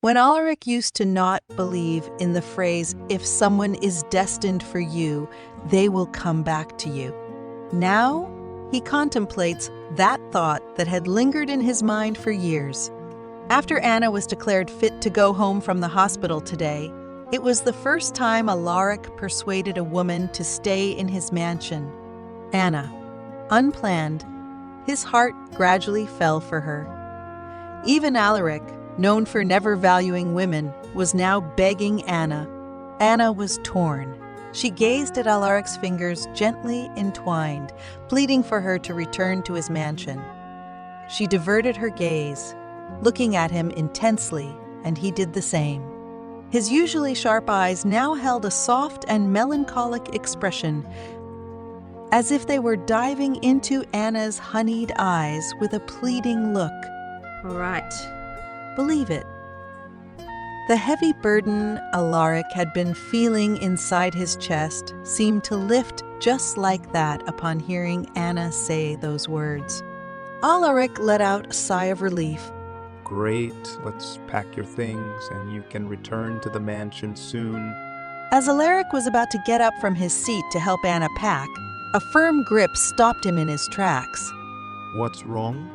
When Alaric used to not believe in the phrase, if someone is destined for you, they will come back to you. Now, he contemplates that thought that had lingered in his mind for years. After Anna was declared fit to go home from the hospital today, it was the first time Alaric persuaded a woman to stay in his mansion. Anna. Unplanned, his heart gradually fell for her. Even Alaric, known for never valuing women, was now begging Anna. Anna was torn. She gazed at Alaric's fingers gently entwined, pleading for her to return to his mansion. She diverted her gaze, looking at him intensely, and he did the same. His usually sharp eyes now held a soft and melancholic expression, as if they were diving into Anna's honeyed eyes with a pleading look. All right. Believe it. The heavy burden Alaric had been feeling inside his chest seemed to lift just like that upon hearing Anna say those words. Alaric let out a sigh of relief. Great, let's pack your things and you can return to the mansion soon. As Alaric was about to get up from his seat to help Anna pack, a firm grip stopped him in his tracks. What's wrong?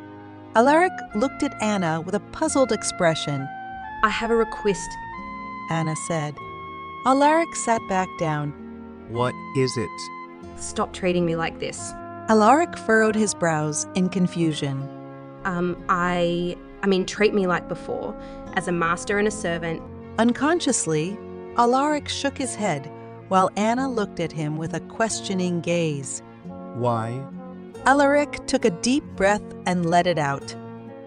Alaric looked at Anna with a puzzled expression. I have a request. Anna said. Alaric sat back down. What is it? Stop treating me like this. Alaric furrowed his brows in confusion. Treat me like before, as a master and a servant. Unconsciously, Alaric shook his head, while Anna looked at him with a questioning gaze. Why? Alaric took a deep breath and let it out.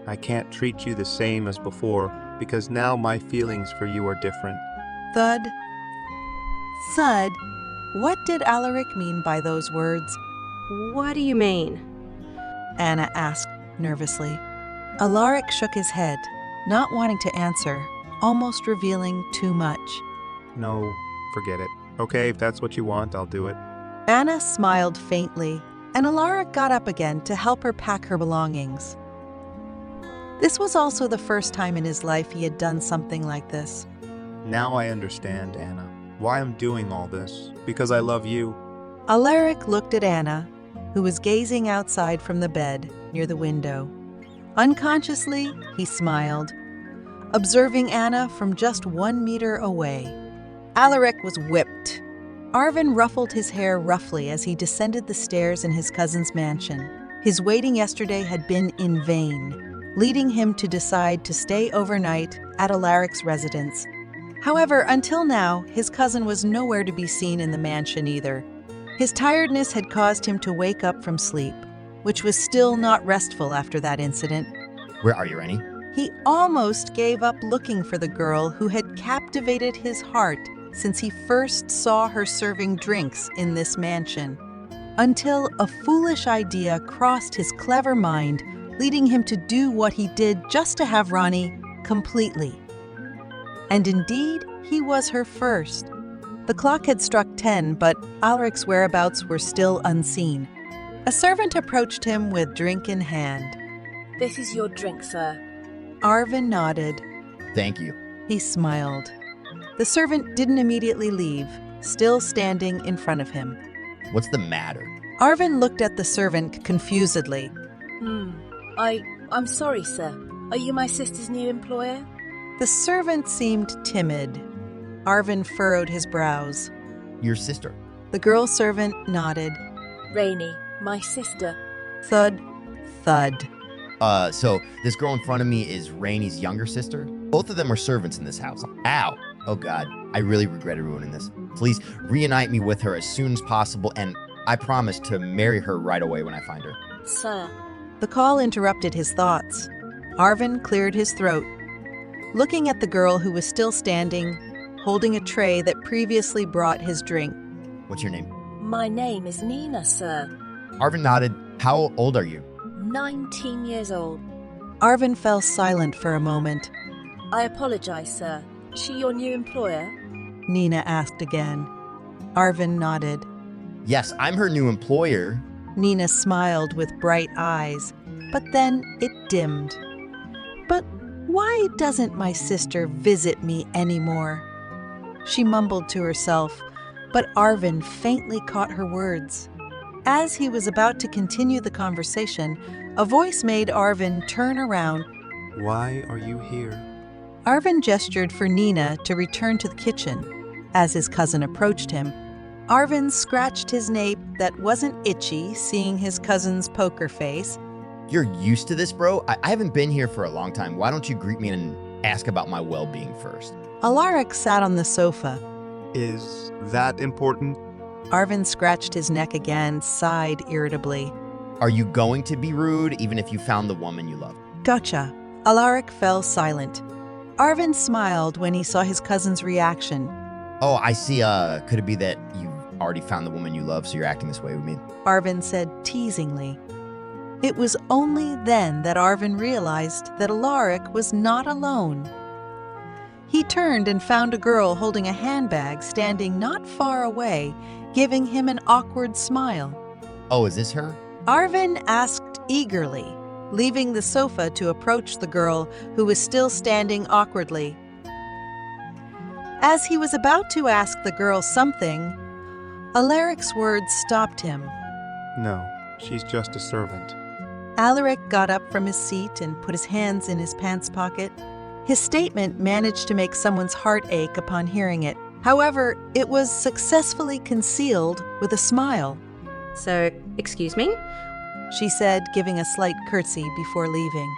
I can't treat you the same as before, because now my feelings for you are different. Thud. Thud. What did Alaric mean by those words? What do you mean? Anna asked nervously. Alaric shook his head, not wanting to answer, almost revealing too much. No, forget it. Okay, if that's what you want, I'll do it. Anna smiled faintly, and Alaric got up again to help her pack her belongings. This was also the first time in his life he had done something like this. Now I understand, Anna, why I'm doing all this. Because I love you. Alaric looked at Anna, who was gazing outside from the bed near the window. Unconsciously, he smiled, observing Anna from just 1 meter away. Alaric was whipped. Arvin ruffled his hair roughly as he descended the stairs in his cousin's mansion. His waiting yesterday had been in vain, leading him to decide to stay overnight at Alaric's residence. However, until now, his cousin was nowhere to be seen in the mansion either. His tiredness had caused him to wake up from sleep, which was still not restful after that incident. Where are you, Rennie? He almost gave up looking for the girl who had captivated his heart since he first saw her serving drinks in this mansion, until a foolish idea crossed his clever mind, leading him to do what he did just to have Ronnie completely. And indeed, he was her first. The clock had struck 10, but Alaric's whereabouts were still unseen. A servant approached him with drink in hand. This is your drink, sir. Arvin nodded. Thank you. He smiled. The servant didn't immediately leave, still standing in front of him. What's the matter? Arvin looked at the servant confusedly. I'm sorry, sir. Are you my sister's new employer? The servant seemed timid. Arvin furrowed his brows. Your sister. The girl servant nodded. Rainey, my sister. Thud, thud. So this girl in front of me is Rainey's younger sister? Both of them are servants in this house. Ow. Oh God, I really regretted ruining this. Please reunite me with her as soon as possible, and I promise to marry her right away when I find her. Sir. The call interrupted his thoughts. Arvin cleared his throat, looking at the girl who was still standing, holding a tray that previously brought his drink. What's your name? My name is Nina, sir. Arvin nodded. How old are you? 19 years old. Arvin fell silent for a moment. I apologize, sir. She your new employer? Nina asked again. Arvin nodded. Yes, I'm her new employer. Nina smiled with bright eyes, but then it dimmed. But Why doesn't my sister visit me anymore? She mumbled to herself, but Arvin faintly caught her words. As he was about to continue the conversation, a voice made Arvin turn around. Why are you here? Arvin gestured for Nina to return to the kitchen. As his cousin approached him, Arvin scratched his nape that wasn't itchy, seeing his cousin's poker face. You're used to this, bro? I haven't been here for a long time. Why don't you greet me and ask about my well-being first? Alaric sat on the sofa. Is that important? Arvin scratched his neck again, sighed irritably. Are you going to be rude even if you found the woman you love? Gotcha. Alaric fell silent. Arvin smiled when he saw his cousin's reaction. Oh, I see. Could it be that you've already found the woman you love, so you're acting this way with me? Arvin said teasingly. It was only then that Arvin realized that Alaric was not alone. He turned and found a girl holding a handbag standing not far away, giving him an awkward smile. Oh, is this her? Arvin asked eagerly, leaving the sofa to approach the girl who was still standing awkwardly. As he was about to ask the girl something, Alaric's words stopped him. No, she's just a servant. Alaric got up from his seat and put his hands in his pants pocket. His statement managed to make someone's heart ache upon hearing it. However, it was successfully concealed with a smile. So, excuse me? She said, giving a slight curtsy before leaving.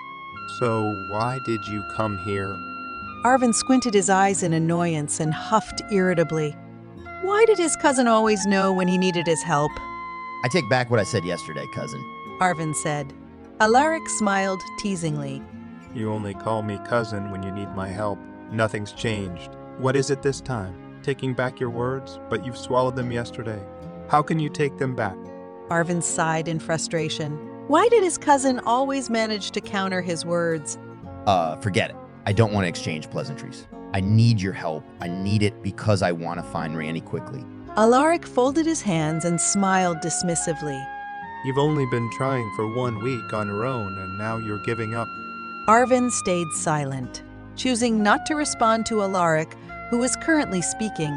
So why did you come here? Arvin squinted his eyes in annoyance and huffed irritably. Why did his cousin always know when he needed his help? I take back what I said yesterday, cousin. Arvin said. Alaric smiled teasingly. You only call me cousin when you need my help. Nothing's changed. What is it this time? Taking back your words, but you've swallowed them yesterday. How can you take them back? Arvin sighed in frustration. Why did his cousin always manage to counter his words? Forget it. I don't want to exchange pleasantries. I need your help. I need it because I want to find Randy quickly. Alaric folded his hands and smiled dismissively. You've only been trying for 1 week on your own, and now you're giving up. Arvin stayed silent, choosing not to respond to Alaric, who was currently speaking.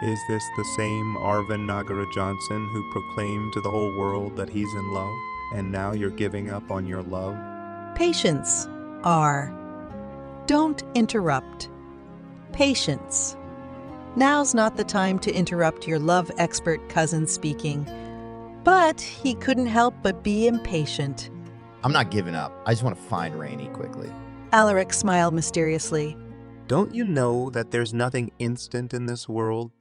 Is this the same Arvin Nagara Johnson who proclaimed to the whole world that he's in love, and now you're giving up on your love? Patience, R. Don't interrupt. Patience. Now's not the time to interrupt your love expert cousin speaking. But he couldn't help but be impatient. I'm not giving up. I just want to find Rainey quickly. Alaric smiled mysteriously. Don't you know that there's nothing instant in this world?